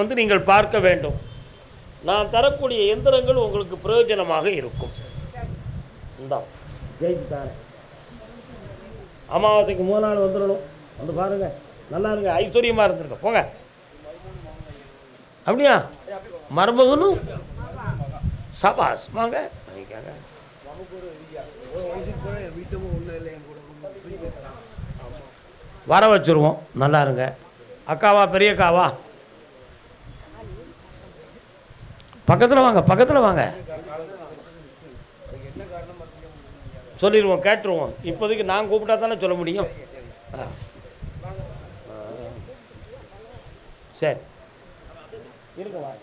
வந்து நீங்கள் பார்க்க வேண்டும். நான் தரக்கூடிய எந்திரங்கள் உங்களுக்கு பிரயோஜனமாக இருக்கும். இந்தா ஜெயிச்சுட்டாங்க. அமாவாசைக்கு 3 நாள் வந்துடணும். வந்து பாருங்கள், நல்லா இருங்க, ஐஸ்வர்யமாக இருந்துருங்க. போங்க. அப்படியா? மருமகனும் சபாஸ் வாங்க வாங்கிக்காங்க. வர வச்சுருவோம். நல்லா இருங்க. அக்காவா பெரியக்காவா? பக்கத்தில் வாங்க, பக்கத்தில் வாங்க, சொல்லிடுவோம், கேட்டுருவோம். இப்போதைக்கு நான் கூப்பிட்டா தானே சொல்ல முடியும். சரி இருங்க, வாங்க.